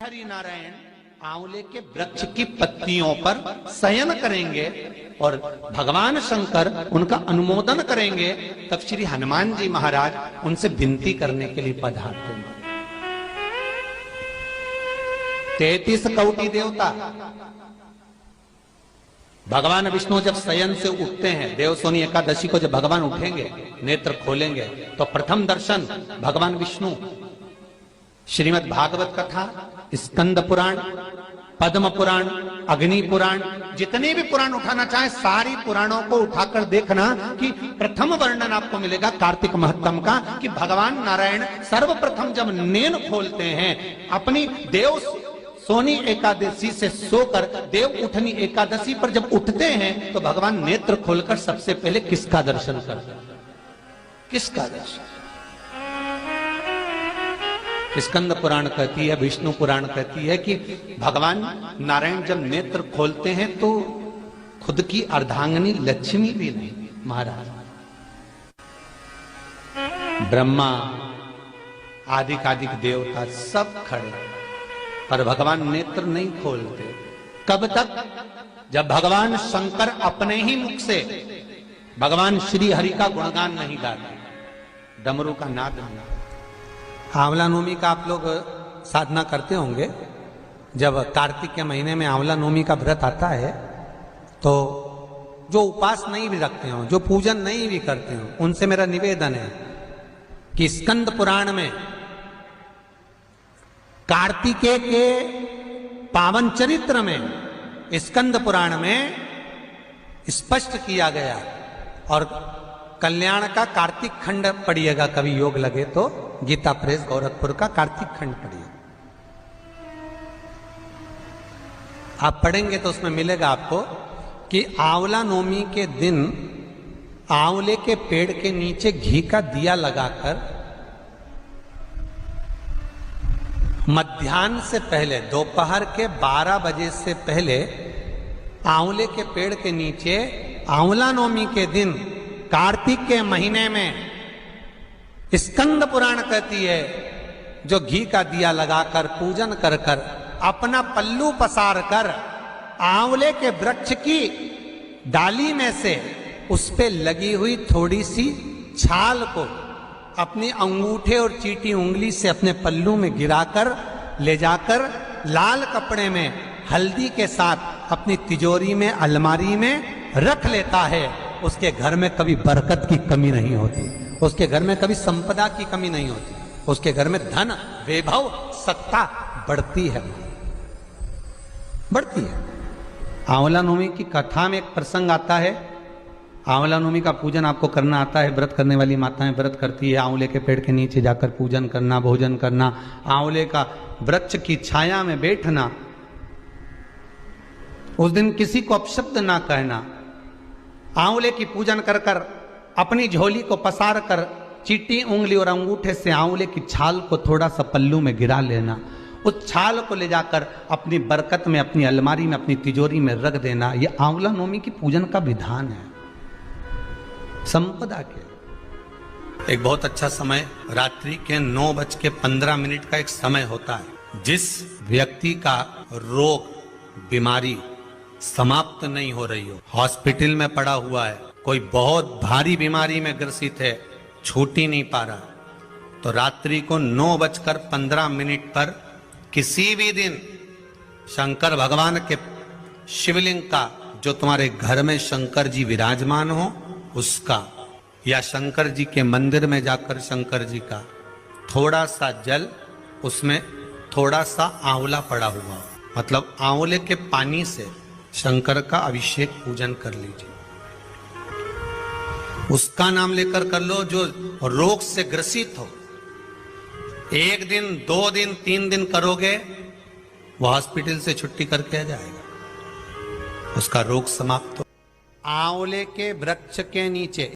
हरि नारायण आंवले के वृक्ष की पत्तियों पर शयन करेंगे और भगवान शंकर उनका अनुमोदन करेंगे, तब श्री हनुमान जी महाराज उनसे विनती करने के लिए पधारते हैं। 33 कोटि देवता, भगवान विष्णु जब शयन से उठते हैं, देवसोनी एकादशी को जब भगवान उठेंगे, नेत्र खोलेंगे, तो प्रथम दर्शन भगवान विष्णु। श्रीमद् भागवत कथा, स्कंद पुराण, पद्म पुराण, अग्नि पुराण, जितने भी पुराण उठाना चाहे सारी पुराणों को उठाकर देखना कि प्रथम वर्णन आपको मिलेगा कार्तिक महत्तम का, कि भगवान नारायण सर्वप्रथम जब नेत्र खोलते हैं, अपनी देव सोनी एकादशी से सोकर देव उठनी एकादशी पर जब उठते हैं, तो भगवान नेत्र खोलकर सबसे पहले किसका दर्शन करते हैं? किसका दर्शन? स्कंद पुराण कहती है, विष्णु पुराण कहती है कि भगवान नारायण जब नेत्र खोलते हैं तो खुद की अर्धांगिनी लक्ष्मी भी नहीं, महाराज ब्रह्मा आदिक देवता सब खड़े, पर भगवान नेत्र नहीं खोलते। कब तक? जब भगवान शंकर अपने ही मुख से भगवान श्री हरि का गुणगान नहीं गाते, डमरू का नाद नहीं। आंवला नवमी का आप लोग साधना करते होंगे। जब कार्तिक के महीने में आंवला नवमी का व्रत आता है, तो जो उपास नहीं भी रखते हो, जो पूजन नहीं भी करते हो, उनसे मेरा निवेदन है कि स्कंद पुराण में कार्तिकेय के पावन चरित्र में, स्कंद पुराण में स्पष्ट किया गया, और कल्याण का कार्तिक खंड पढ़िएगा, कभी योग लगे तो गीता प्रेस गोरखपुर का कार्तिक खंड पढ़िए। आप पढ़ेंगे तो उसमें मिलेगा आपको कि आंवला नवमी के दिन आंवले के पेड़ के नीचे घी का दिया लगाकर मध्याह्न से पहले, दोपहर के 12 बजे से पहले आंवले के पेड़ के नीचे आंवला नवमी के दिन कार्तिक के महीने में, स्कंद पुराण कहती है, जो घी का दिया लगाकर पूजन कर कर अपना पल्लू पसार कर आंवले के वृक्ष की डाली में से उस पे लगी हुई थोड़ी सी छाल को अपनी अंगूठे और चीटी उंगली से अपने पल्लू में गिराकर ले जाकर लाल कपड़े में हल्दी के साथ अपनी तिजोरी में, अलमारी में रख लेता है। उसके घर में कभी बरकत की कमी नहीं होती, उसके घर में कभी संपदा की कमी नहीं होती, उसके घर में धन, वैभव, सत्ता बढ़ती है, बढ़ती है। आंवला नवमी की कथा में एक प्रसंग आता है। आंवला नवमी का पूजन आपको करना आता है, व्रत करने वाली माताएं व्रत करती है, आंवले के पेड़ के नीचे जाकर पूजन करना, भोजन करना, आंवले का वृक्ष की छाया में बैठना, उस दिन किसी को अपशब्द ना कहना, आंवले की पूजन कर कर अपनी झोली को पसार कर चीटी उंगली और अंगूठे से आंवले की छाल को थोड़ा सा पल्लू में गिरा लेना, उस छाल को ले जाकर अपनी बरकत में, अपनी अलमारी में, अपनी तिजोरी में रख देना। यह आंवला नवमी की पूजन का विधान है, संपदा के। एक बहुत अच्छा समय रात्रि के 9:15 का एक समय होता है, जिस व्यक्ति का रोग, बीमारी समाप्त नहीं हो रही हो, हॉस्पिटल में पड़ा हुआ है, कोई बहुत भारी बीमारी में ग्रसित है, छूट ही नहीं पा रहा, तो रात्रि को 9:15 पर किसी भी दिन शंकर भगवान के शिवलिंग का, जो तुम्हारे घर में शंकर जी विराजमान हो उसका, या शंकर जी के मंदिर में जाकर शंकर जी का थोड़ा सा जल, उसमें थोड़ा सा आंवला पड़ा हुआ, मतलब आंवले के पानी से शंकर का अभिषेक पूजन कर लीजिए। उसका नाम लेकर कर लो जो रोग से ग्रसित हो। 1 दिन, 2 दिन, 3 दिन करोगे, वह हॉस्पिटल से छुट्टी करके आ जाएगा, उसका रोग समाप्त हो। आंवले के वृक्ष के नीचे